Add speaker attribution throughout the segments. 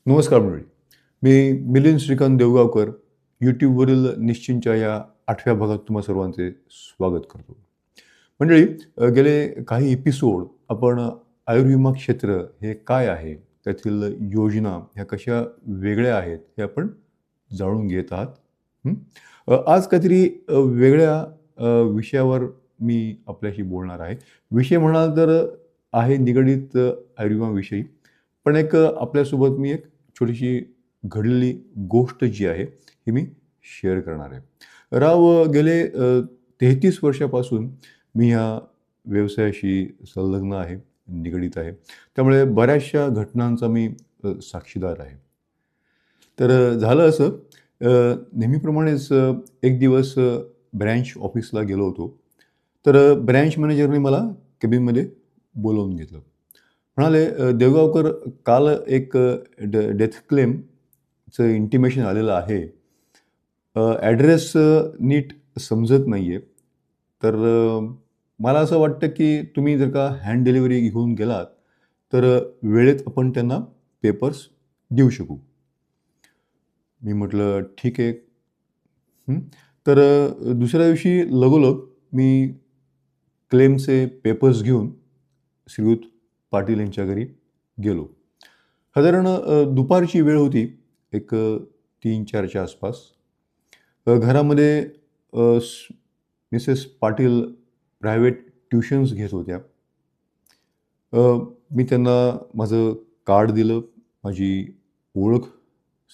Speaker 1: नमस्कार मंडळी. मी मिलिंद श्रीकांत देवगावकर. यूट्यूबवरील निश्चिंतच्या या 8व्या भागात तुम्हा सर्वांचे स्वागत करतो. मंडळी, गेले काही एपिसोड आपण आयुर्विमा क्षेत्र हे काय आहे? त्यातील योजना ह्या कशा वेगळ्या आहेत, हे आपण जाणून घेत आहात. हं. आज काहीतरी वेगळ्या विषयावर मी आपल्याशी बोलणार आहे. विषय म्हणाल तर आहे निगडीत आयुर्विमाविषयी. पण आपल्यासोबत मी एक छोटीशी घडलेली गोष्ट जी आहे, ही मी शेअर करणार आहे. गेले 33 वर्षापासून मी ह्या व्यवसायाशी संलग्न आहे, निगडीत आहे. त्यामुळे बऱ्याचशा घटनांचा मी साक्षीदार आहे. तर झालं असं, नेहमीप्रमाणेच एक दिवस ब्रँच ऑफिसला गेलो होतो. तर ब्रँच मॅनेजरने मला केबिनमध्ये बोलावून घेतलं. म्हणाले, देवगावकर, काल एक डेथ क्लेमचं इंटिमेशन आलेलं आहे. ॲड्रेस नीट समजत नाही आहे. तर मला असं वाटतं की तुम्ही जर का हँड डिलिव्हरी घेऊन गेलात, तर वेळेत आपण त्यांना पेपर्स देऊ शकू. मी म्हटलं, ठीक आहे. हं. तर दुसऱ्या दिवशी लगोलग मी क्लेमचे पेपर्स घेऊन श्रीयुत पाटील यांच्या घरी गेलो. साधारण दुपारची वेळ होती, एक 3-4च्या आसपास. घरामध्ये मिसेस पाटील प्रायव्हेट ट्युशन्स घेत होत्या. मी त्यांना माझं कार्ड दिलं, माझी ओळख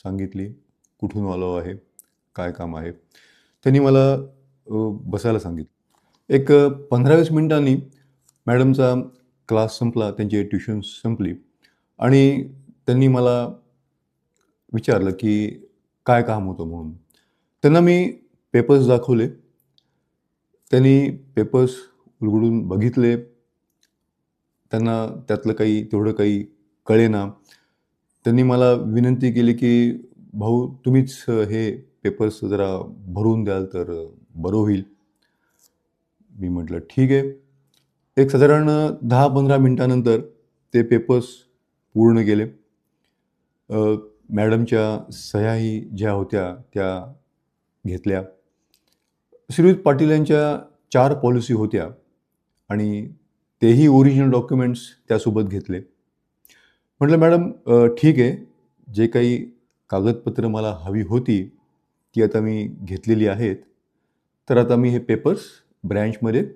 Speaker 1: सांगितली, कुठून आलो आहे, काय काम आहे. त्यांनी मला बसायला सांगितलं. एक 15-20 मिनिटांनी मॅडमचा क्लास संपला, त्यांची ट्युशन संपली आणि त्यांनी मला विचारलं की काय काम होतं म्हणून. त्यांना मी पेपर्स दाखवले. त्यांनी पेपर्स उलगडून बघितले. त्यांना त्यातलं तेवढं काही कळेना. त्यांनी मला विनंती केली की भाऊ, तुम्हीच हे पेपर्स जरा भरून द्याल तर बरं होईल. मी म्हटलं, ठीक आहे. एक साधारण 10-15 मिनिटानंतर ते पेपर्स पूर्ण केले. मॅडमच्या सह्याही ज्या होत्या त्या घेतल्या. श्रीयुत पाटील यांच्या 4 पॉलिसी होत्या आणि तेही ओरिजिनल डॉक्युमेंट्स त्यासोबत घेतले. म्हटलं, मॅडम, ठीक आहे. जे काही कागदपत्र मला हवी होती, ती आता मी घेतलेली आहेत. तर आता मी हे पेपर्स ब्रँचमध्ये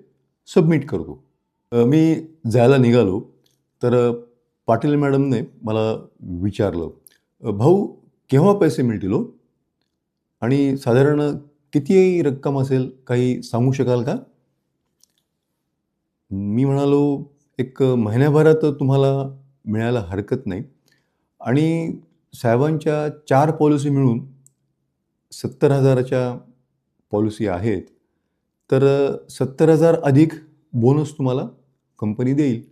Speaker 1: सबमिट करतो. मी जायला निघालो, तर पाटील मॅडमने मला विचारलं, भाऊ, केव्हा पैसे मिळतील हो? आणि साधारण किती रक्कम असेल, काही सांगू शकाल का? मी म्हणालो, एक महिन्याभरात तुम्हाला मिळायला हरकत नाही आणि साहेबांच्या 4 पॉलिसी मिळून 70,000च्या पॉलिसी आहेत. तर 70,000 अधिक बोनस तुम्हाला कंपनी देईल.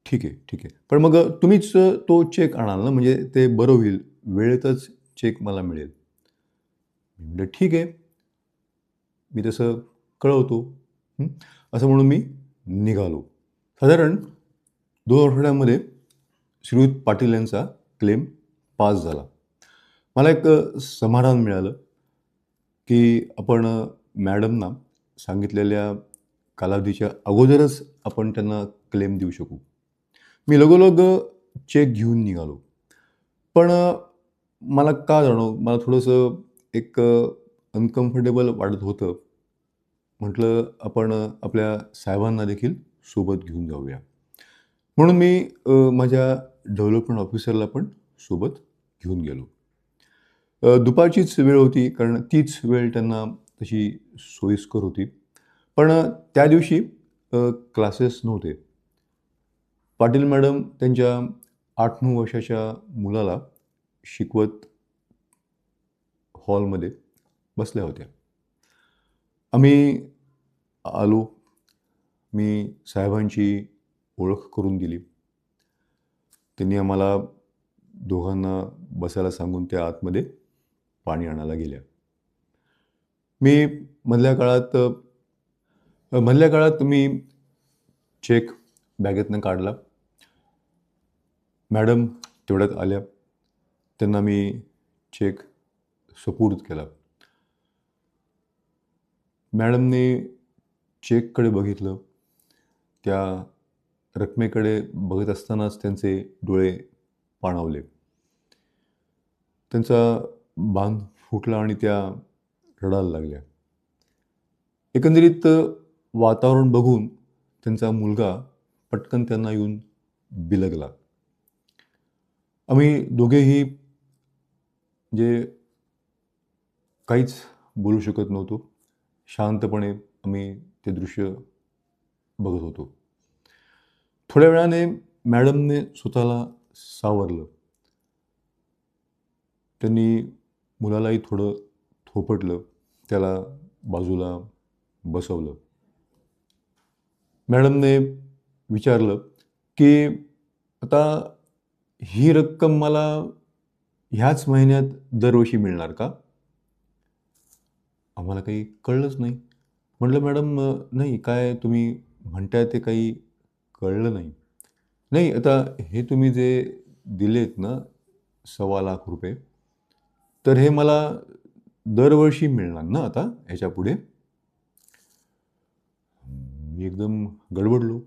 Speaker 1: ठीक आहे, ठीक आहे. पण मग तुम्हीच तो चेक आणाल ना, म्हणजे ते बरं होईल. वेळेतच चेक मला मिळेल. मी म्हटलं, ठीक आहे. मी तसं कळवतो. हं. असं म्हणून मी निघालो. साधारण 2 आठवड्यामध्ये श्रीयुत पाटील यांचा क्लेम पास झाला. मला एक समाधान मिळालं की आपण मॅडमना सांगितलेल्या कालावधीच्या अगोदरच आपण त्यांना क्लेम देऊ शकू. मी लगोलग चेक घेऊन निघालो. पण मला का जाणो, मला थोडंसं एक अनकम्फर्टेबल वाटत होतं. म्हटलं, आपण आपल्या साहेबांना देखील सोबत घेऊन जाऊया. म्हणून मी माझ्या डेव्हलपमेंट ऑफिसरला पण सोबत घेऊन गेलो. दुपारचीच वेळ होती, कारण तीच वेळ त्यांना तशी सोयीस्कर होती. पण त्या दिवशी क्लासेस नव्हते. पाटील मॅडम त्यांच्या 8-9 वर्षाच्या मुलाला शिकवत हॉलमध्ये बसल्या होत्या. आम्ही आलो. मी साहेबांची ओळख करून दिली. त्यांनी आम्हाला दोघांना बसायला सांगून त्या आतमध्ये पाणी आणायला गेल्या. मी मधल्या काळात मी चेक बॅगेतनं काढला. मॅडम तेवढ्यात आल्या. त्यांना मी चेक सुपूर्द केला. मॅडमने चेककडे बघितलं. त्या रकमेकडे बघत असतानाच त्यांचे डोळे पाणावले. त्यांचा बांध फुटला आणि त्या रडायला लागल्या. एकंदरीत वातावरण बघून त्यांचा मुलगा पटकन त्यांना येऊन बिलगला. आम्ही दोघेही म्हणजे काहीच बोलू शकत नव्हतो. शांतपणे आम्ही ते दृश्य बघत होतो. थोड्या वेळाने मॅडमने स्वतःला सावरलं. त्यांनी मुलालाही थोडं थोपटलं. त्याला बाजूला बसवलं. मॅडमने विचारलं, की आता ही रक्कम मला ह्याच महिन्यात दरवर्षी मिळणार का? आम्हाला काही कळलंच नाही. म्हटलं, मॅडम नाही, काय तुम्ही म्हणताय ते काही कळलं नाही. नाही, आता हे तुम्ही जे दिलेत ना ₹1,25,00,000, तर हे मला दरवर्षी मिळणार ना आता ह्याच्यापुढे? मी एकदम गडबडलो.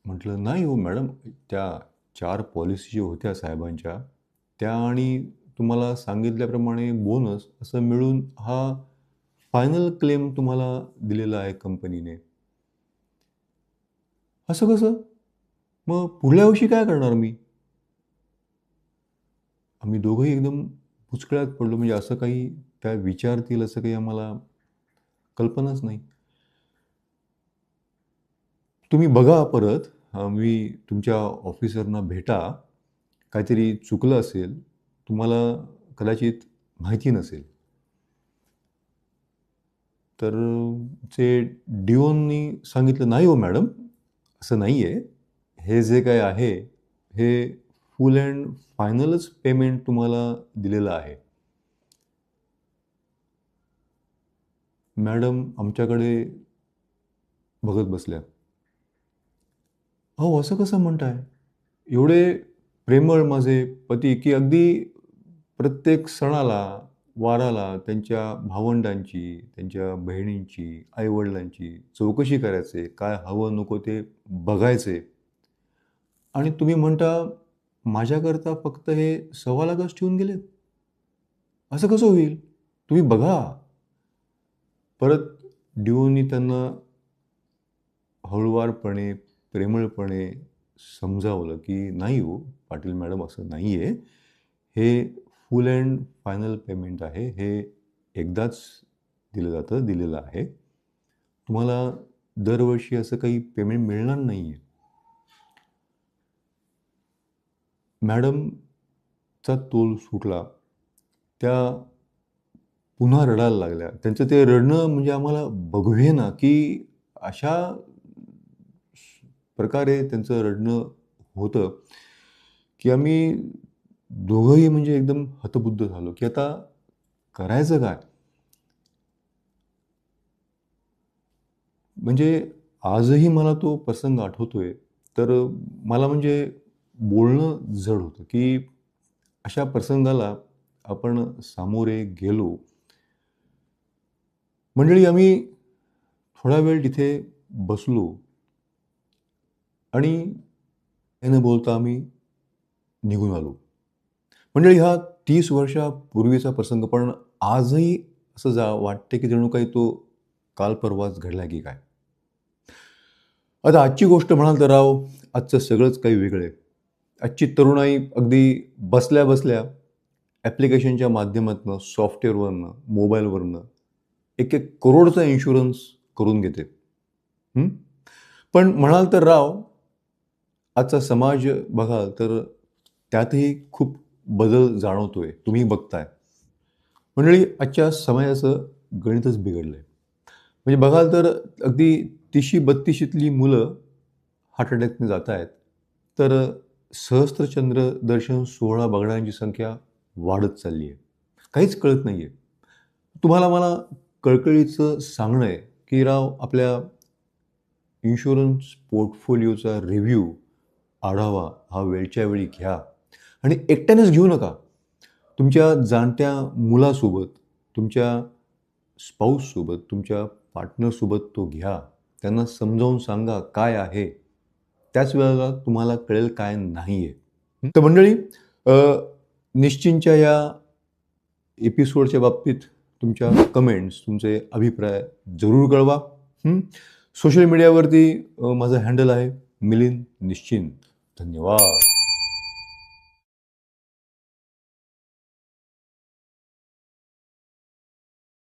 Speaker 1: म्हटलं, नाही हो मॅडम, त्या 4 पॉलिसी होत्या साहेबांच्या, त्या आणि तुम्हाला सांगितल्याप्रमाणे बोनस असं मिळून हा फायनल क्लेम तुम्हाला दिलेला आहे कंपनीने. असं कसं? मग पुढल्या वर्षी काय करणार मी? आम्ही दोघंही एकदम बुचकळ्यात पडलो. म्हणजे असं काही त्या विचारतील असं काही आम्हाला कल्पनाच नाही. तुम्ही बघा परत, मी तुमच्या ऑफिसरना भेटा. काहीतरी चुकलं असेल. तुम्हाला कदाचित माहिती नसेल. तर ते डिओननी सांगितलं, "नाही हो मॅडम, असं नाही आहे. हे जे काही आहे, हे फुल अँड फायनलच पेमेंट तुम्हाला दिलेलं आहे." मॅडम आमच्याकडे बघत बसल्या. "अहो, असं कसं म्हणताय? एवढे प्रेमळ माझे पती, की अगदी प्रत्येक सणाला, वाराला त्यांच्या भावंडांची, त्यांच्या बहिणींची, आई-वडिलांची चौकशी करायचे. काय हवं नको ते बघायचे. आणि तुम्ही म्हणता माझ्याकरता फक्त हे ₹1,25,00,000च ठेवून गेलेत? असं कसं होईल? तुम्ही बघा." परत डिओनी त्यांना हळुवारपणे, प्रेमळपणे समजावलं, की "नाही हो, पाटील मॅडम, असं नाही आहे. हे फुल अँड फायनल पेमेंट आहे. हे एकदाच दिलं जातं, दिलेलं आहे. तुम्हाला दरवर्षी असं काही पेमेंट मिळणार नाही आहे." मॅडमचा तोल सुटला. त्या पुन्हा रडायला लागल्या. त्यांचं ते रडणं म्हणजे आम्हाला बघवेना, की अशा प्रकारे त्यांचं रडणं होतं, की आम्ही दोघंही म्हणजे एकदम हतबुद्ध झालो, की आता करायचं काय? म्हणजे आजही मला तो प्रसंग आठवतोय. तर मला म्हणजे बोलणं जड होतं, की अशा प्रसंगाला आपण सामोरे गेलो. मंडळी, आम्ही थोडा वेळ तिथे बसलो आणि काही न बोलता आम्ही निघून आलो. मंडळी, हा 30 वर्षापूर्वीचा प्रसंग, पण आजही असं वाटते, की जणू काही तो काल परवाच घडला की काय. आता आजची गोष्ट म्हणाल तर राव, आजचं सगळंच काही वेगळं आहे. आजची तरुणाई अगदी बसल्या-बसल्या ॲप्लिकेशनच्या माध्यमातनं, सॉफ्टवेअरवरनं, मोबाईलवरनं 1-1 करोडचा इन्शुरन्स करून घेते. हं. पण म्हणाल तर राव, आजचा समाज बघाल तर त्यातही खूप बदल जाणवतोय. तुम्ही बघताय. मंडळी, आजच्या समाजाचं गणितच बिघडलंय. म्हणजे बघाल तर अगदी 30शी-32शीतली मुलं हार्ट अटॅकने जात आहेत. तर सहस्त्रचंद्र दर्शन सोहळा बघणाऱ्यांची संख्या वाढत चालली आहे. काहीच कळत नाहीये. तुम्हाला मला कळकळीचं सांगणं आहे, की राव, आपल्या इन्शुरन्स पोर्टफोलिओचा रिव्ह्यू, आढावा हा वेळच्या वेळी घ्या. आणि एकट्यानेच घेऊ नका. तुमच्या जाणत्या मुलासोबत, तुमच्या स्पाऊससोबत, तुमच्या पार्टनरसोबत तो घ्या. त्यांना समजावून सांगा काय आहे. त्याच वेळेला तुम्हाला कळेल काय नाही आहे. तर मंडळी, निश्चिंतच्या या एपिसोडच्या बाबतीत तुमच्या कमेंट्स, तुमचे अभिप्राय जरूर कळवा. सोशल मीडियावरती माझं हँडल आहे मिलिंद निश्चिंत. धन्यवाद.